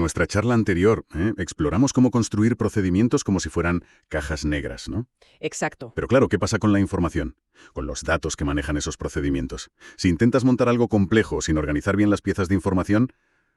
nuestra charla anterior, exploramos cómo construir procedimientos como si fueran cajas negras, ¿no? Exacto. Pero claro, ¿qué pasa con la información? Con los datos que manejan esos procedimientos. Si intentas montar algo complejo sin organizar bien las piezas de información,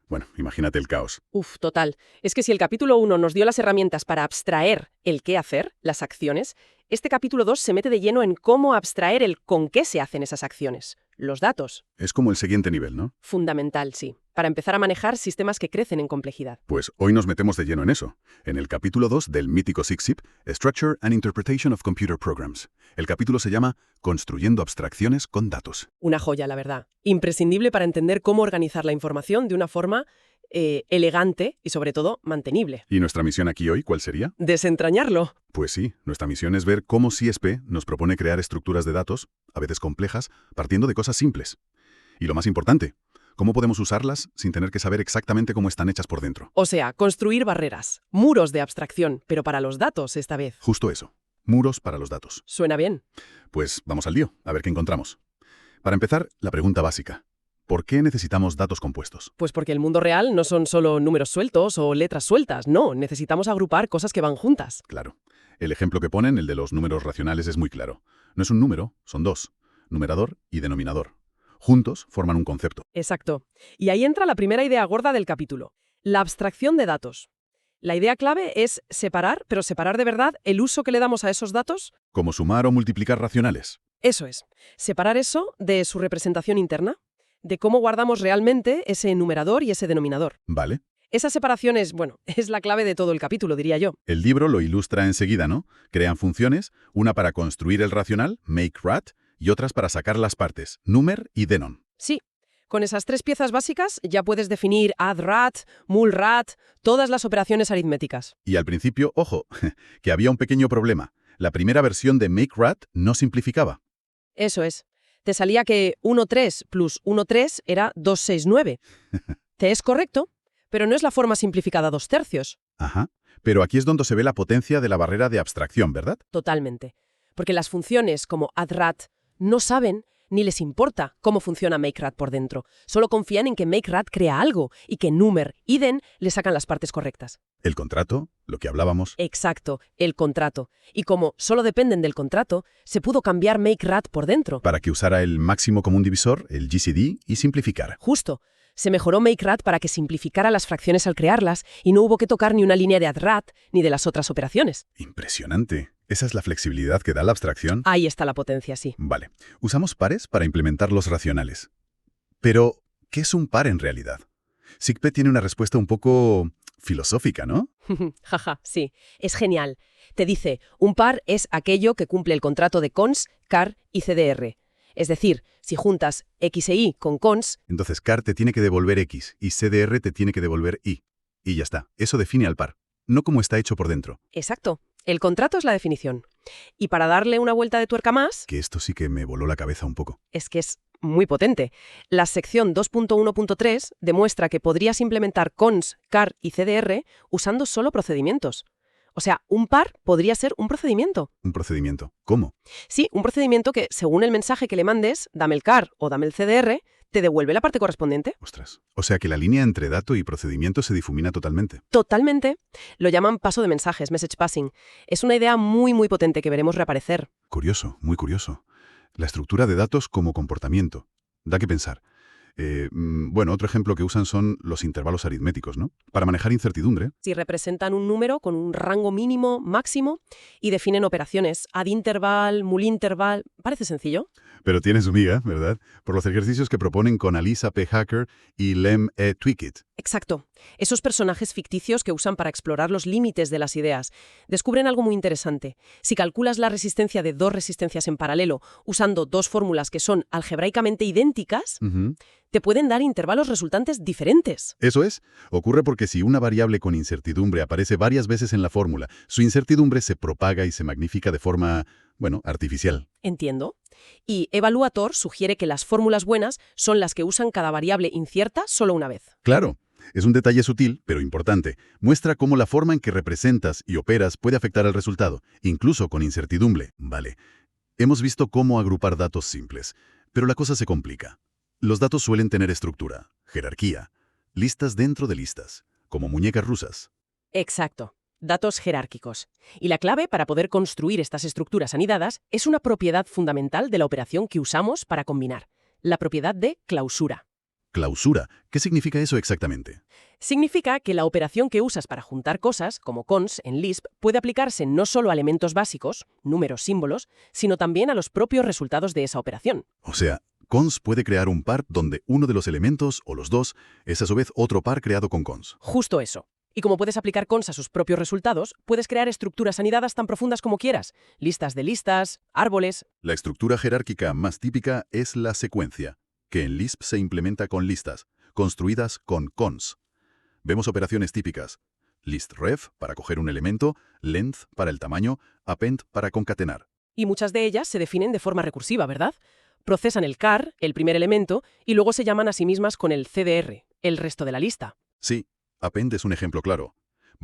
bueno, imagínate el caos. Uf, total. Es que si el capítulo 1 nos dio las herramientas para abstraer el qué hacer, las acciones, este capítulo 2 se mete de lleno en cómo abstraer el con qué se hacen esas acciones. Los datos. Es como el siguiente nivel, ¿no? Fundamental, sí. Para empezar a manejar sistemas que crecen en complejidad. Pues hoy nos metemos de lleno en eso, en el capítulo 2 del mítico SIGSIP, Structure and Interpretation of Computer Programs. El capítulo se llama Construyendo abstracciones con datos. Una joya, la verdad. Imprescindible para entender cómo organizar la información de una forma elegante y, sobre todo, mantenible. ¿Y nuestra misión aquí hoy cuál sería? Desentrañarlo. Pues sí, nuestra misión es ver cómo CSP nos propone crear estructuras de datos, a veces complejas, partiendo de cosas simples. Y lo más importante, ¿cómo podemos usarlas sin tener que saber exactamente cómo están hechas por dentro? O sea, construir barreras, muros de abstracción, pero para los datos esta vez. Justo eso, muros para los datos. Suena bien. Pues vamos al lío, a ver qué encontramos. Para empezar, la pregunta básica. ¿Por qué necesitamos datos compuestos? Pues porque el mundo real no son solo números sueltos o letras sueltas, no, necesitamos agrupar cosas que van juntas. Claro. El ejemplo que ponen, el de los números racionales, es muy claro. No es un número, son dos, numerador y denominador. Juntos forman un concepto. Exacto. Y ahí entra la primera idea gorda del capítulo, la abstracción de datos. La idea clave es separar, pero separar de verdad el uso que le damos a esos datos. ¿Como sumar o multiplicar racionales? Eso es, separar eso de su representación interna, de cómo guardamos realmente ese numerador y ese denominador. Vale. Esa separación es, bueno, es la clave de todo el capítulo, diría yo. El libro lo ilustra enseguida, ¿no? Crean funciones, una para construir el racional, makeRat, y otras para sacar las partes, numer y denon. Sí, con esas tres piezas básicas ya puedes definir addRat, mulRat, todas las operaciones aritméticas. Y al principio, ojo, que había un pequeño problema. La primera versión de makeRat no simplificaba. Eso es. Te salía que 1,3 plus 1,3 era 2,69. Te es correcto, pero no es la forma simplificada 2/3. Ajá. Pero aquí es donde se ve la potencia de la barrera de abstracción, ¿verdad? Totalmente. Porque las funciones como addRat no saben ni les importa cómo funciona makeRat por dentro. Solo confían en que makeRat crea algo y que numer y den le sacan las partes correctas. El contrato, lo que hablábamos. Exacto, el contrato. Y como solo dependen del contrato, se pudo cambiar makeRat por dentro. Para que usara el máximo común divisor, el GCD, y simplificara. Justo. Se mejoró makeRat para que simplificara las fracciones al crearlas y no hubo que tocar ni una línea de addRat ni de las otras operaciones. Impresionante. Esa es la flexibilidad que da la abstracción. Ahí está la potencia, sí. Vale. Usamos pares para implementar los racionales. Pero, ¿qué es un par en realidad? SIGP tiene una respuesta un poco filosófica, ¿no? Jaja, sí. Es genial. Te dice, un par es aquello que cumple el contrato de cons, car y CDR. Es decir, si juntas X e Y con cons... Entonces car te tiene que devolver X y CDR te tiene que devolver Y. Y ya está. Eso define al par. No cómo está hecho por dentro. Exacto. El contrato es la definición. Y para darle una vuelta de tuerca más... Que esto sí que me voló la cabeza un poco. Es que es muy potente. La sección 2.1.3 demuestra que podrías implementar cons, car y CDR usando solo procedimientos. O sea, un par podría ser un procedimiento. Un procedimiento. ¿Cómo? Sí, un procedimiento que, según el mensaje que le mandes, dame el car o dame el CDR, te devuelve la parte correspondiente. Ostras. O sea que la línea entre dato y procedimiento se difumina totalmente. Totalmente. Lo llaman paso de mensajes, message passing. Es una idea muy, muy potente que veremos reaparecer. Curioso, muy curioso. La estructura de datos como comportamiento. Da que pensar. Bueno, otro ejemplo que usan son los intervalos aritméticos, ¿no? Para manejar incertidumbre. Si representan un número con un rango mínimo, máximo, y definen operaciones ad interval, mulinterval, parece sencillo. Pero tiene su miga, ¿verdad? Por los ejercicios que proponen con Alisa P. Hacker y Lem E. Tweakit. Exacto. Esos personajes ficticios que usan para explorar los límites de las ideas descubren algo muy interesante. Si calculas la resistencia de dos resistencias en paralelo usando dos fórmulas que son algebraicamente idénticas, te pueden dar intervalos resultantes diferentes. Eso es. Ocurre porque si una variable con incertidumbre aparece varias veces en la fórmula, su incertidumbre se propaga y se magnifica de forma, bueno, artificial. Entiendo. Y Evaluator sugiere que las fórmulas buenas son las que usan cada variable incierta solo una vez. Claro. Es un detalle sutil, pero importante. Muestra cómo la forma en que representas y operas puede afectar al resultado, incluso con incertidumbre. Vale. Hemos visto cómo agrupar datos simples, pero la cosa se complica. Los datos suelen tener estructura, jerarquía, listas dentro de listas, como muñecas rusas. Exacto. Datos jerárquicos. Y la clave para poder construir estas estructuras anidadas es una propiedad fundamental de la operación que usamos para combinar, la propiedad de clausura. Clausura, ¿qué significa eso exactamente? Significa que la operación que usas para juntar cosas, como cons en Lisp, puede aplicarse no solo a elementos básicos, números, símbolos, sino también a los propios resultados de esa operación. O sea, cons puede crear un par donde uno de los elementos, o los dos, es a su vez otro par creado con cons. Justo eso. Y como puedes aplicar cons a sus propios resultados, puedes crear estructuras anidadas tan profundas como quieras. Listas de listas, árboles. La estructura jerárquica más típica es la secuencia, que en Lisp se implementa con listas, construidas con cons. Vemos operaciones típicas: list_ref para coger un elemento, length para el tamaño, append para concatenar. Y muchas de ellas se definen de forma recursiva, ¿verdad? Procesan el car, el primer elemento, y luego se llaman a sí mismas con el cdr, el resto de la lista. Sí, append es un ejemplo claro.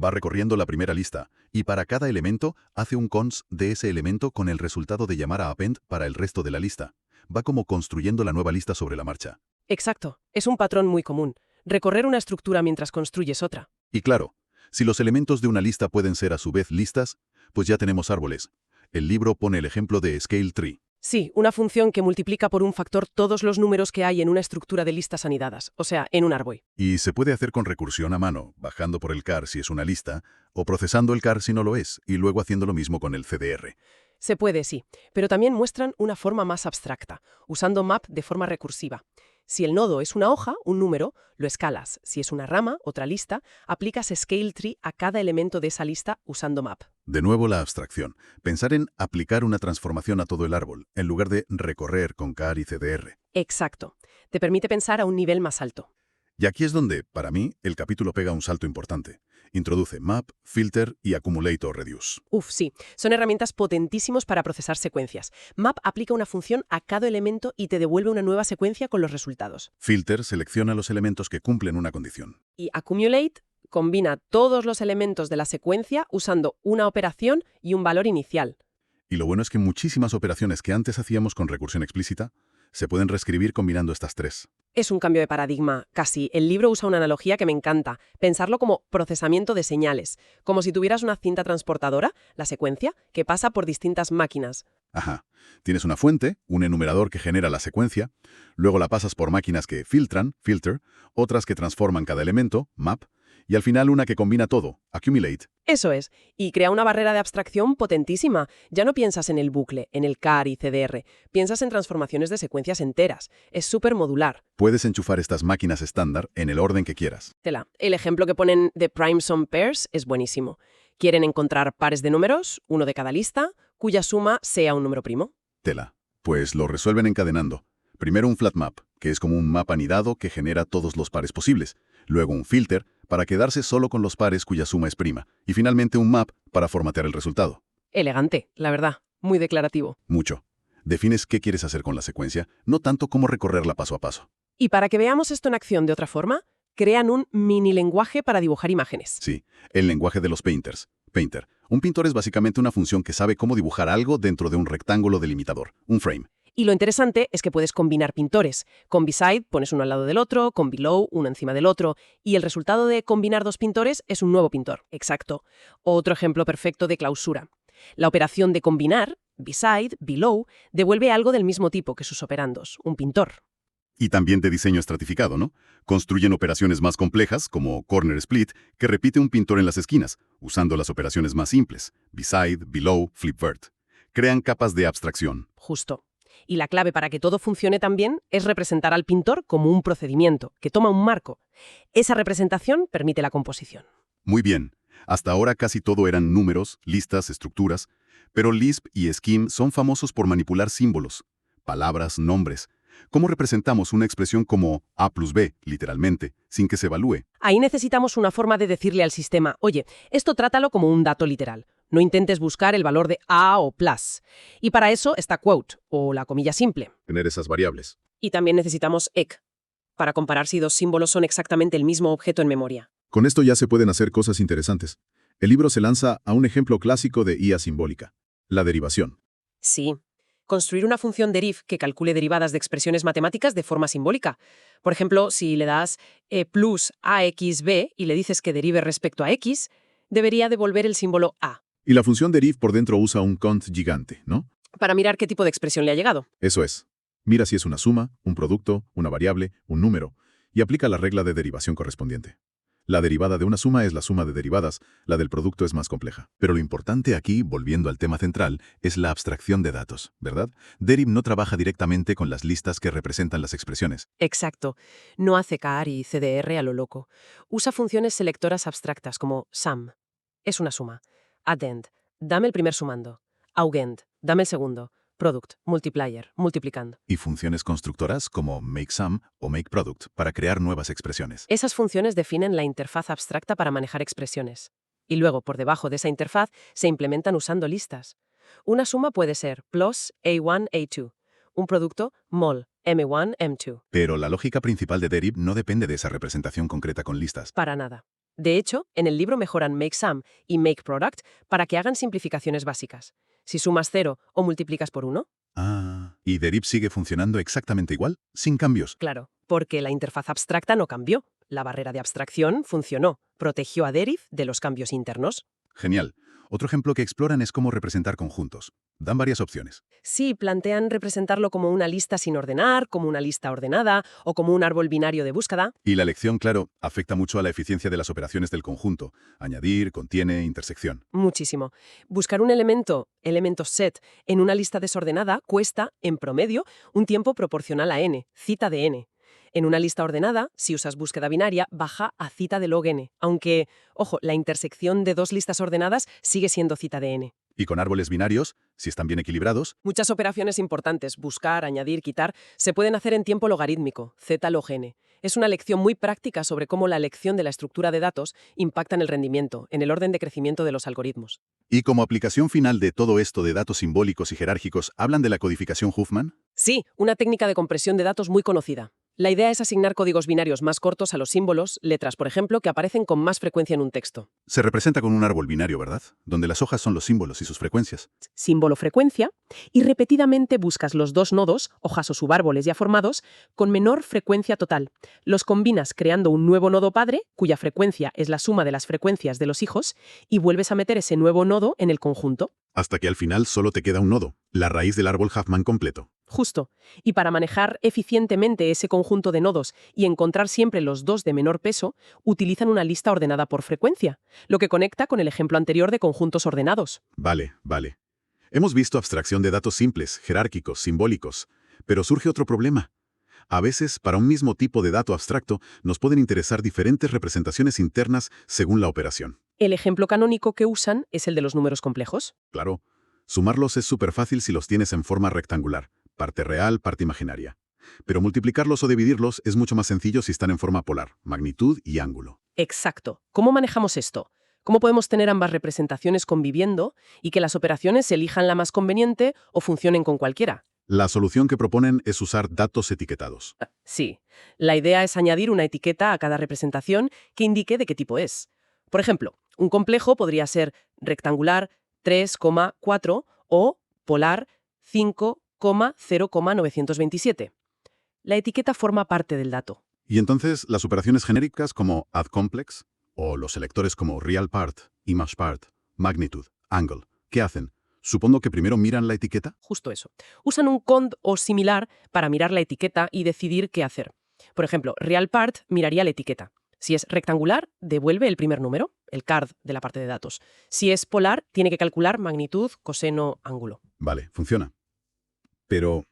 Va recorriendo la primera lista, y para cada elemento hace un cons de ese elemento con el resultado de llamar a append para el resto de la lista. Va como construyendo la nueva lista sobre la marcha. Exacto. Es un patrón muy común. Recorrer una estructura mientras construyes otra. Y claro, si los elementos de una lista pueden ser a su vez listas, pues ya tenemos árboles. El libro pone el ejemplo de scale tree. Sí, una función que multiplica por un factor todos los números que hay en una estructura de listas anidadas, o sea, en un árbol. Y se puede hacer con recursión a mano, bajando por el car si es una lista, o procesando el car si no lo es, y luego haciendo lo mismo con el cdr. Se puede, sí, pero también muestran una forma más abstracta, usando map de forma recursiva. Si el nodo es una hoja, un número, lo escalas. Si es una rama, otra lista, aplicas scale tree a cada elemento de esa lista usando map. De nuevo la abstracción. Pensar en aplicar una transformación a todo el árbol, en lugar de recorrer con car y cdr. Exacto. Te permite pensar a un nivel más alto. Y aquí es donde, para mí, el capítulo pega un salto importante. Introduce map, filter y accumulate o reduce. Uf, sí. Son herramientas potentísimos para procesar secuencias. Map aplica una función a cada elemento y te devuelve una nueva secuencia con los resultados. Filter selecciona los elementos que cumplen una condición. Y accumulate combina todos los elementos de la secuencia usando una operación y un valor inicial. Y lo bueno es que muchísimas operaciones que antes hacíamos con recursión explícita se pueden reescribir combinando estas tres. Es un cambio de paradigma, casi. El libro usa una analogía que me encanta. Pensarlo como procesamiento de señales. Como si tuvieras una cinta transportadora, la secuencia, que pasa por distintas máquinas. Ajá. Tienes una fuente, un enumerador que genera la secuencia, luego la pasas por máquinas que filtran, filter, otras que transforman cada elemento, map, y al final una que combina todo, accumulate. Eso es, y crea una barrera de abstracción potentísima. Ya no piensas en el bucle, en el car y cdr, piensas en transformaciones de secuencias enteras. Es súper modular. Puedes enchufar estas máquinas estándar en el orden que quieras. Tela. El ejemplo que ponen de prime sum pairs es buenísimo. Quieren encontrar pares de números, uno de cada lista, cuya suma sea un número primo. Tela. Pues lo resuelven encadenando. Primero un flat map, que es como un mapa anidado que genera todos los pares posibles. Luego un filter, para quedarse solo con los pares cuya suma es prima. Y finalmente un map para formatear el resultado. Elegante, la verdad. Muy declarativo. Mucho. Defines qué quieres hacer con la secuencia, no tanto cómo recorrerla paso a paso. Y para que veamos esto en acción de otra forma, crean un mini lenguaje para dibujar imágenes. Sí, el lenguaje de los painters. Painter. Un pintor es básicamente una función que sabe cómo dibujar algo dentro de un rectángulo delimitador, un frame. Y lo interesante es que puedes combinar pintores. Con beside pones uno al lado del otro, con below uno encima del otro, y el resultado de combinar dos pintores es un nuevo pintor. Exacto. Otro ejemplo perfecto de clausura. La operación de combinar, beside, below, devuelve algo del mismo tipo que sus operandos, un pintor. Y también de diseño estratificado, ¿no? Construyen operaciones más complejas, como corner split, que repite un pintor en las esquinas, usando las operaciones más simples, beside, below, flip vert. Crean capas de abstracción. Justo. Y la clave para que todo funcione tan bien es representar al pintor como un procedimiento, que toma un marco. Esa representación permite la composición. Muy bien. Hasta ahora casi todo eran números, listas, estructuras, pero Lisp y Scheme son famosos por manipular símbolos, palabras, nombres. ¿Cómo representamos una expresión como A plus B, literalmente, sin que se evalúe? Ahí necesitamos una forma de decirle al sistema, oye, esto trátalo como un dato literal. No intentes buscar el valor de A o plus. Y para eso está quote, o la comilla simple. Tener esas variables. Y también necesitamos ec, para comparar si dos símbolos son exactamente el mismo objeto en memoria. Con esto ya se pueden hacer cosas interesantes. El libro se lanza a un ejemplo clásico de IA simbólica, la derivación. Sí. construir una función deriv que calcule derivadas de expresiones matemáticas de forma simbólica. Por ejemplo, si le das plus axb y le dices que derive respecto a x, debería devolver el símbolo a, Y la función deriv por dentro usa un cont gigante, ¿no? para mirar qué tipo de expresión le ha llegado. Eso es. Mira si es una suma, un producto, una variable, un número, y aplica la regla de derivación correspondiente. La derivada de una suma es la suma de derivadas, la del producto es más compleja. Pero lo importante aquí, volviendo al tema central, es la abstracción de datos, ¿verdad? Deriv no trabaja directamente con las listas que representan las expresiones. Exacto. No hace car y cdr a lo loco. Usa funciones selectoras abstractas como sum. Es una suma. Addend. Dame el primer sumando. Augend. Dame el segundo. Product. Multiplier. Multiplicando. Y funciones constructoras como makeSum o makeProduct para crear nuevas expresiones. Esas funciones definen la interfaz abstracta para manejar expresiones. Y luego, por debajo de esa interfaz, se implementan usando listas. Una suma puede ser plus A1, A2. Un producto, mol, M1, M2. Pero la lógica principal de Deriv no depende de esa representación concreta con listas. Para nada. De hecho, en el libro mejoran makeSum y makeProduct para que hagan simplificaciones básicas. Si sumas 0 o multiplicas por 1, ¿Y Deriv sigue funcionando exactamente igual, sin cambios? claro, porque la interfaz abstracta no cambió. La barrera de abstracción funcionó, protegió a Deriv de los cambios internos. Genial. Otro ejemplo que exploran es cómo representar conjuntos. Dan varias opciones. Sí, plantean representarlo como una lista sin ordenar, como una lista ordenada o como un árbol binario de búsqueda. Y la elección, claro, afecta mucho a la eficiencia de las operaciones del conjunto. Añadir, contiene, intersección. Muchísimo. Buscar un elemento set, en una lista desordenada cuesta, en promedio, un tiempo proporcional a n, cita de n. En una lista ordenada, si usas búsqueda binaria, baja a cita de log n, aunque, ojo, la intersección de dos listas ordenadas sigue siendo cita de n. Y con árboles binarios, si están bien equilibrados, Muchas operaciones importantes, buscar, añadir, quitar, se pueden hacer en tiempo logarítmico, z log n. Es una lección muy práctica sobre cómo la elección de la estructura de datos impacta en el rendimiento, en el orden de crecimiento de los algoritmos. y como aplicación final de todo esto de datos simbólicos y jerárquicos, ¿hablan de la codificación Huffman? Sí, una técnica de compresión de datos muy conocida. La idea es asignar códigos binarios más cortos a los símbolos, letras, por ejemplo, que aparecen con más frecuencia en un texto. Se representa con un árbol binario, ¿verdad? Donde las hojas son los símbolos y sus frecuencias. Símbolo frecuencia, y repetidamente buscas los dos nodos, hojas o subárboles ya formados, con menor frecuencia total. Los combinas creando un nuevo nodo padre, cuya frecuencia es la suma de las frecuencias de los hijos, y vuelves a meter ese nuevo nodo en el conjunto. Hasta que al final solo te queda un nodo, la raíz del árbol Huffman completo. Justo. Y para manejar eficientemente ese conjunto de nodos y encontrar siempre los dos de menor peso, utilizan una lista ordenada por frecuencia, lo que conecta con el ejemplo anterior de conjuntos ordenados. Vale. Hemos visto abstracción de datos simples, jerárquicos, simbólicos, pero surge otro problema. A veces, para un mismo tipo de dato abstracto, nos pueden interesar diferentes representaciones internas según la operación. El ejemplo canónico que usan es el de los números complejos. Claro, sumarlos es súper fácil si los tienes en forma rectangular, parte real, parte imaginaria. Pero multiplicarlos o dividirlos es mucho más sencillo si están en forma polar, magnitud y ángulo. Exacto. ¿Cómo manejamos esto? ¿Cómo podemos tener ambas representaciones conviviendo y que las operaciones elijan la más conveniente o funcionen con cualquiera? La solución que proponen es usar datos etiquetados. Sí. La idea es añadir una etiqueta a cada representación que indique de qué tipo es. Por ejemplo, un complejo podría ser rectangular 3,4 o polar 5,0,927. La etiqueta forma parte del dato. Y entonces, las operaciones genéricas como addComplex, o los selectores como realPart, ImagePart, Magnitude, Angle, ¿qué hacen? Supongo que primero miran la etiqueta. Justo eso. Usan un cond o similar para mirar la etiqueta y decidir qué hacer. Por ejemplo, realPart miraría la etiqueta. Si es rectangular, devuelve el primer número, el card de la parte de datos. Si es polar, tiene que calcular magnitud, coseno, ángulo. Vale, funciona. Pero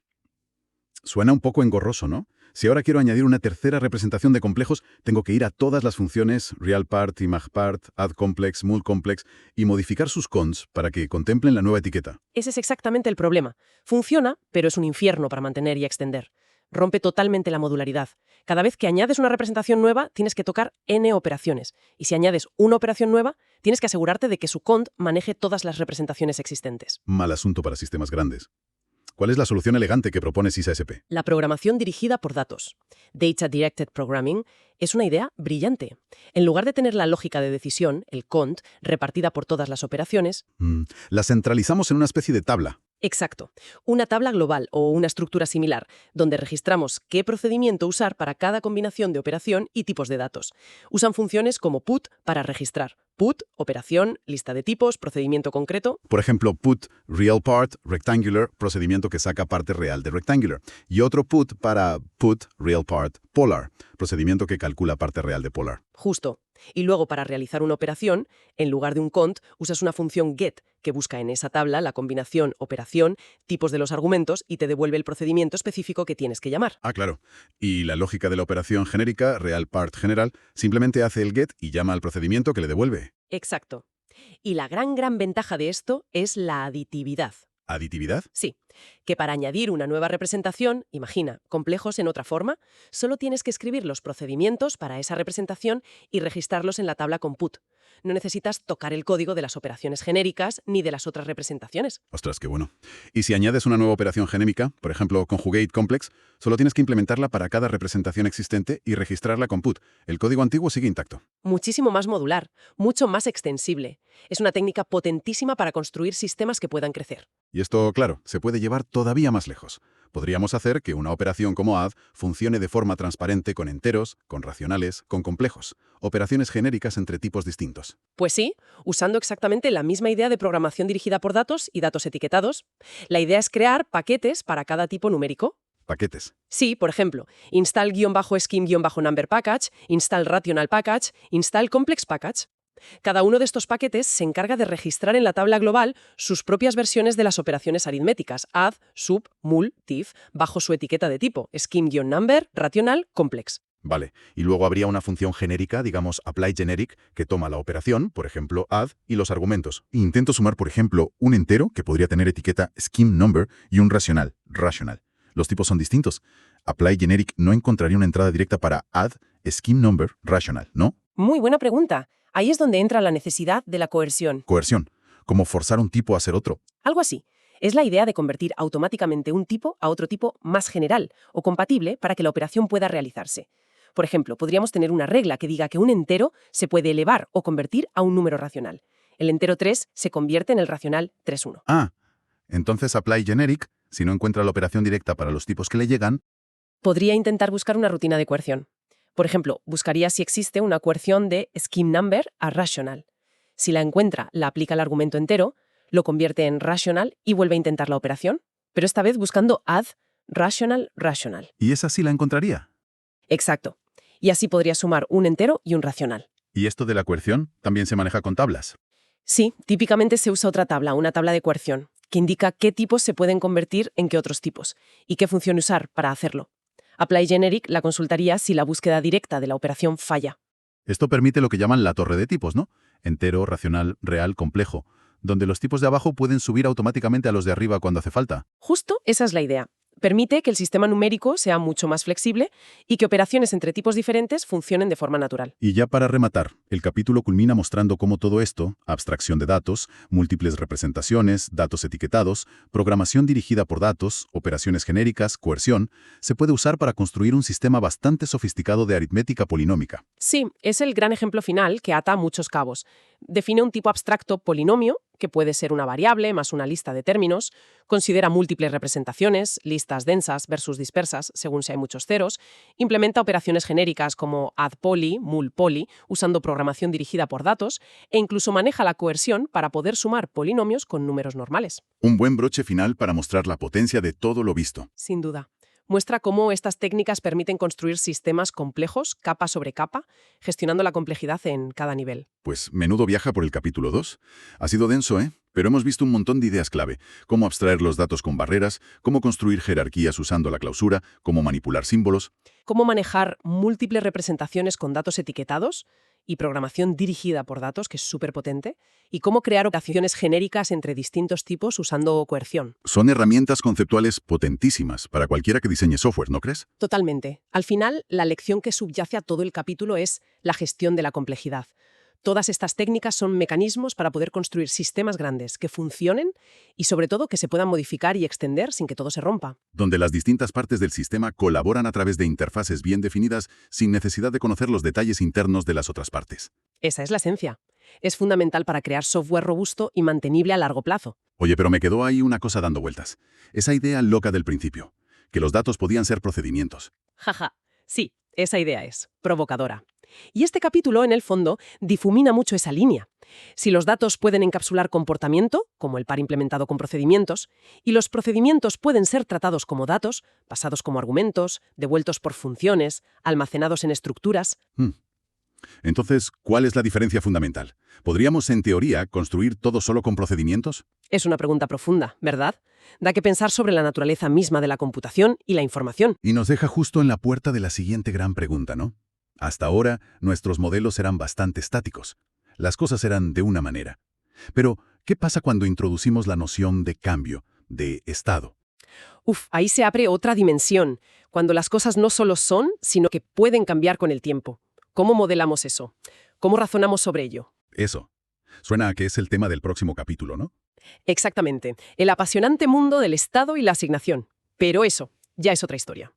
suena un poco engorroso, ¿no? Si ahora quiero añadir una tercera representación de complejos, tengo que ir a todas las funciones, realPart, ImagePart, addComplex, multComplex, y modificar sus conds para que contemplen la nueva etiqueta. Ese es exactamente el problema. Funciona, pero es un infierno para mantener y extender. Rompe totalmente la modularidad. Cada vez que añades una representación nueva, tienes que tocar n operaciones. Y si añades una operación nueva, tienes que asegurarte de que su cond maneje todas las representaciones existentes. Mal asunto para sistemas grandes. ¿Cuál es la solución elegante que propone SISASP? La programación dirigida por datos, Data Directed Programming, es una idea brillante. En lugar de tener la lógica de decisión, el cont, repartida por todas las operaciones, La centralizamos en una especie de tabla. Exacto. Una tabla global o una estructura similar, donde registramos qué procedimiento usar para cada combinación de operación y tipos de datos. Usan funciones como put para registrar. Put, operación, lista de tipos, procedimiento concreto. Por ejemplo, put real part rectangular, procedimiento que saca parte real de rectangular. Y otro put para put real part polar, procedimiento que calcula parte real de polar. Justo. Y luego, para realizar una operación, en lugar de un cont, usas una función get, que busca en esa tabla la combinación, operación, tipos de los argumentos y te devuelve el procedimiento específico que tienes que llamar. Ah, claro. Y la lógica de la operación genérica, real part general, simplemente hace el get y llama al procedimiento que le devuelve. Exacto. Y la gran ventaja de esto es la aditividad. ¿Aditividad? Sí, que para añadir una nueva representación, imagina, complejos en otra forma, solo tienes que escribir los procedimientos para esa representación y registrarlos en la tabla con put. No necesitas tocar el código de las operaciones genéricas ni de las otras representaciones. Ostras, qué bueno. Y si añades una nueva operación genérica, por ejemplo, conjugate complex, solo tienes que implementarla para cada representación existente y registrarla con put. El código antiguo sigue intacto. Muchísimo más modular, mucho más extensible. Es una técnica potentísima para construir sistemas que puedan crecer. Y esto, claro, se puede llevar todavía más lejos. Podríamos hacer que una operación como add funcione de forma transparente con enteros, con racionales, con complejos, operaciones genéricas entre tipos distintos. Pues sí, usando exactamente la misma idea de programación dirigida por datos y datos etiquetados. La idea es crear paquetes para cada tipo numérico. Paquetes. Sí, por ejemplo, install-scheme-number package, install rational package, install complex package. Cada uno de estos paquetes se encarga de registrar en la tabla global sus propias versiones de las operaciones aritméticas add, sub, mul, diff, bajo su etiqueta de tipo scheme-number, rational, complex. Vale. Y luego habría una función genérica, digamos apply generic, que toma la operación, por ejemplo, add, y los argumentos. Intento sumar, por ejemplo, un entero que podría tener etiqueta scheme-number y un racional, rational. Los tipos son distintos. Apply generic no encontraría una entrada directa para add, scheme-number, rational, ¿no? Muy buena pregunta. Ahí es donde entra la necesidad de la coerción. Coerción. Como forzar un tipo a ser otro. Algo así. Es la idea de convertir automáticamente un tipo a otro tipo más general o compatible para que la operación pueda realizarse. Por ejemplo, podríamos tener una regla que diga que un entero se puede elevar o convertir a un número racional. El entero 3 se convierte en el racional 3,1. Ah, entonces apply generic, si no encuentra la operación directa para los tipos que le llegan. Podría intentar buscar una rutina de coerción. Por ejemplo, buscaría si existe una coerción de scheme-number a rational. Si la encuentra, la aplica al argumento entero, lo convierte en rational y vuelve a intentar la operación, pero esta vez buscando add, rational, rational. Y esa sí la encontraría. Exacto. Y así podría sumar un entero y un racional. ¿Y esto de la coerción también se maneja con tablas? Sí, típicamente se usa otra tabla, una tabla de coerción, que indica qué tipos se pueden convertir en qué otros tipos y qué función usar para hacerlo. Apply Generic la consultaría si la búsqueda directa de la operación falla. Esto permite lo que llaman la torre de tipos, ¿no? Entero, racional, real, complejo, donde los tipos de abajo pueden subir automáticamente a los de arriba cuando hace falta. Justo esa es la idea. Permite que el sistema numérico sea mucho más flexible y que operaciones entre tipos diferentes funcionen de forma natural. Y ya para rematar, el capítulo culmina mostrando cómo todo esto, abstracción de datos, múltiples representaciones, datos etiquetados, programación dirigida por datos, operaciones genéricas, coerción, se puede usar para construir un sistema bastante sofisticado de aritmética polinómica. Sí, es el gran ejemplo final que ata muchos cabos. Define un tipo abstracto polinomio, que puede ser una variable más una lista de términos, considera múltiples representaciones, listas densas versus dispersas, según si hay muchos ceros, implementa operaciones genéricas como add poly, mul poly, usando programación dirigida por datos, e incluso maneja la coerción para poder sumar polinomios con números normales. Un buen broche final para mostrar la potencia de todo lo visto. Sin duda. Muestra cómo estas técnicas permiten construir sistemas complejos, capa sobre capa, gestionando la complejidad en cada nivel. Pues menudo viaja por el capítulo 2. Ha sido denso, ¿eh? Pero hemos visto un montón de ideas clave. Cómo abstraer los datos con barreras, cómo construir jerarquías usando la clausura, cómo manipular símbolos. Cómo manejar múltiples representaciones con datos etiquetados y programación dirigida por datos, que es súper potente, y cómo crear operaciones genéricas entre distintos tipos usando coerción. Son herramientas conceptuales potentísimas para cualquiera que diseñe software, ¿no crees? Totalmente. Al final, la lección que subyace a todo el capítulo es la gestión de la complejidad. Todas estas técnicas son mecanismos para poder construir sistemas grandes que funcionen y, sobre todo, que se puedan modificar y extender sin que todo se rompa. Donde las distintas partes del sistema colaboran a través de interfaces bien definidas sin necesidad de conocer los detalles internos de las otras partes. Esa es la esencia. Es fundamental para crear software robusto y mantenible a largo plazo. Oye, pero me quedó ahí una cosa dando vueltas. Esa idea loca del principio, que los datos podían ser procedimientos. Jaja, sí, esa idea es provocadora. Y este capítulo, en el fondo, difumina mucho esa línea. Si los datos pueden encapsular comportamiento, como el par implementado con procedimientos, y los procedimientos pueden ser tratados como datos, pasados como argumentos, devueltos por funciones, almacenados en estructuras. Entonces, ¿cuál es la diferencia fundamental? ¿Podríamos, en teoría, construir todo solo con procedimientos? Es una pregunta profunda, ¿verdad? Da que pensar sobre la naturaleza misma de la computación y la información. Y nos deja justo en la puerta de la siguiente gran pregunta, ¿no? Hasta ahora, nuestros modelos eran bastante estáticos. Las cosas eran de una manera. Pero, ¿qué pasa cuando introducimos la noción de cambio, de estado? Ahí se abre otra dimensión, cuando las cosas no solo son, sino que pueden cambiar con el tiempo. ¿Cómo modelamos eso? ¿Cómo razonamos sobre ello? Eso. Suena a que es el tema del próximo capítulo, ¿no? Exactamente, el apasionante mundo del estado y la asignación. Pero eso ya es otra historia.